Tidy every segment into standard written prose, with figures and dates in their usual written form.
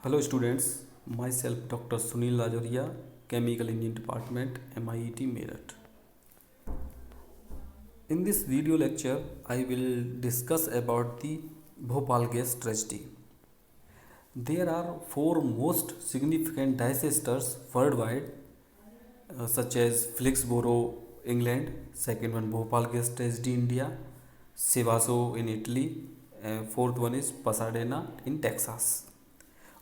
Hello students, myself Dr. Sunil Rajoria, Chemical Engineering Department, MIET Meerut. In this video lecture, I will discuss about the Bhopal gas tragedy. There are four most significant disasters worldwide, such as Flixboro, England, second one Bhopal gas tragedy, India, Sevaso in Italy, fourth one is Pasadena in Texas.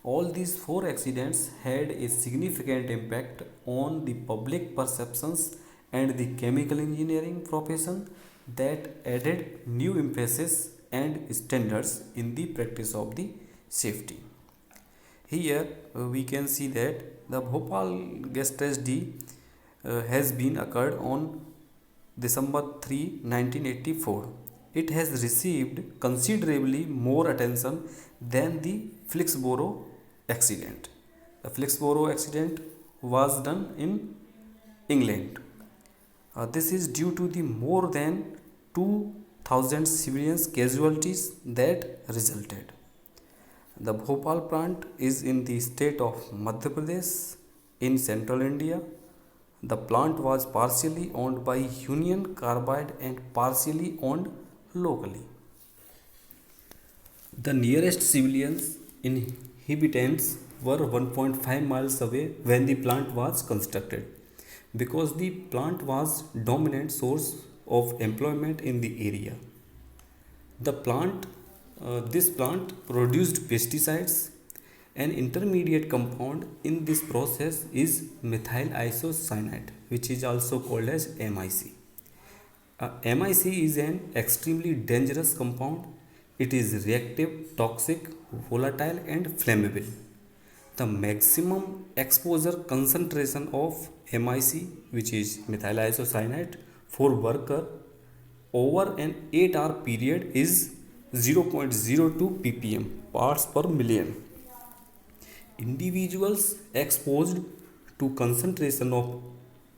All these four accidents had a significant impact on the public perceptions and the chemical engineering profession that added new emphasis and standards in the practice of the safety. Here we can see that the Bhopal gas tragedy has been occurred on December 3, 1984. It has received considerably more attention than the Flixboro accident. The Flixboro accident was done in England. This is due to the more than 2,000 civilian casualties that resulted. The Bhopal plant is in the state of Madhya Pradesh in central India. The plant was partially owned by Union Carbide and partially owned locally. The nearest civilians inhabitants were 1.5 miles away when the plant was constructed. Because the plant was dominant source of employment in the area. The plant, this plant produced pesticides. An intermediate compound in this process is methyl isocyanate, which is also called as MIC. MIC is an extremely dangerous compound. It is reactive, toxic, volatile and flammable. The maximum exposure concentration of MIC, which is methyl isocyanate, for worker over an 8-hour period is 0.02 ppm parts per million. Individuals exposed to concentration of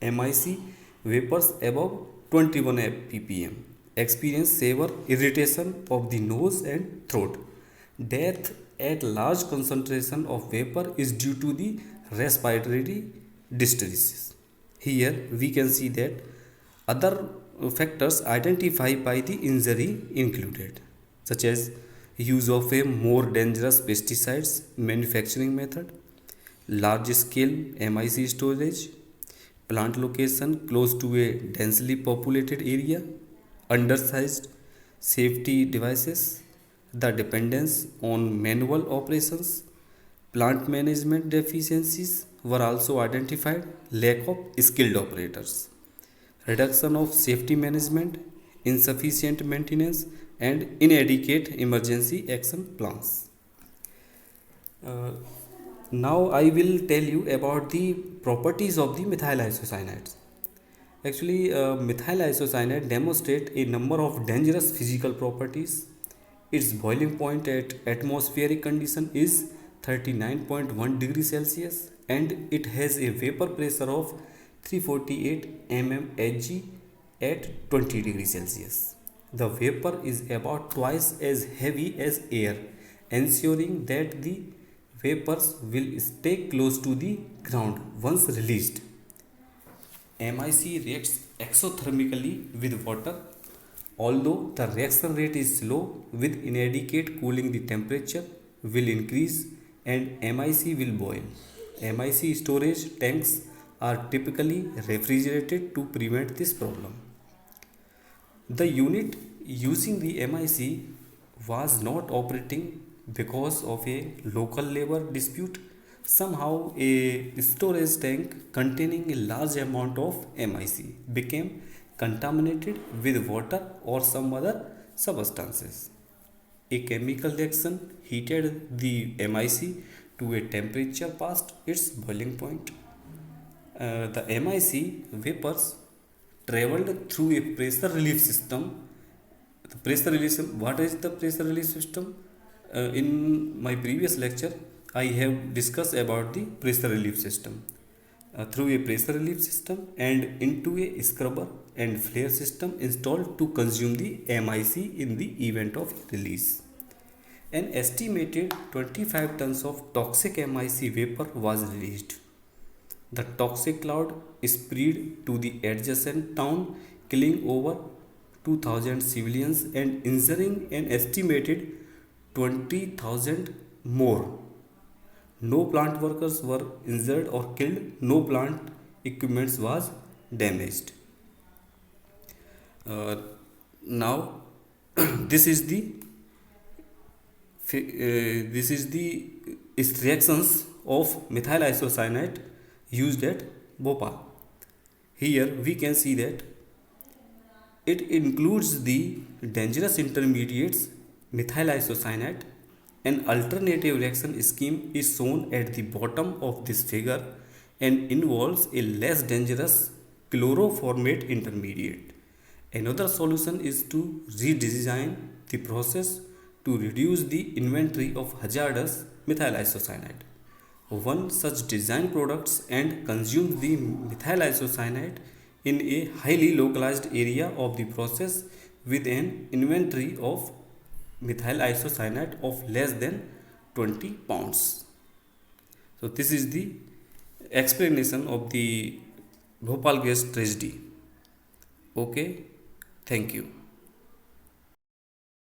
MIC vapors above 21 ppm experience severe irritation of the nose and throat. Death at large concentration of vapor is due to the respiratory distresses. Here we can see that other factors identified by the injury included, such as use of a more dangerous pesticides manufacturing method, large scale MIC storage, plant location close to a densely populated area, undersized safety devices, the dependence on manual operations, plant management deficiencies were also identified, lack of skilled operators, reduction of safety management, insufficient maintenance, and inadequate emergency action plans. Uh, Now I will tell you about the properties of the methyl isocyanates. Actually, methyl isocyanate demonstrate a number of dangerous physical properties. Its boiling point at atmospheric condition is 39.1 degrees Celsius and it has a vapor pressure of 348 mmHg at 20 degrees Celsius. The vapor is about twice as heavy as air, ensuring that the vapors will stay close to the ground once released. MIC reacts exothermically with water. Although the reaction rate is slow, with inadequate cooling the temperature will increase and MIC will boil. MIC storage tanks are typically refrigerated to prevent this problem. The unit using the MIC was not operating because of a local labor dispute. Somehow a storage tank containing a large amount of MIC became contaminated with water or some other substances. A chemical reaction heated the MIC to a temperature past its boiling point. The MIC vapors traveled through a pressure relief system. The pressure relief, what is the pressure relief system? In my previous lecture, I have discussed about the pressure relief system. Through a pressure relief system and into a scrubber and flare system installed to consume the MIC in the event of release. An estimated 25 tons of toxic MIC vapor was released. The toxic cloud spread to the adjacent town, killing over 2,000 civilians and injuring an estimated 20,000 more. No plant workers were injured or killed, no plant equipment was damaged. Uh, Now, this is the reactions of methyl isocyanate used at Bhopal. Here we can see that it includes the dangerous intermediates methyl isocyanate. An alternative reaction scheme is shown at the bottom of this figure and involves a less dangerous chloroformate intermediate. Another solution is to redesign the process to reduce the inventory of hazardous methyl isocyanate. One such design products and consumes the methyl isocyanate in a highly localized area of the process with an inventory of methyl isocyanate of less than 20 pounds. So this is the explanation of the Bhopal gas tragedy. Okay, thank you.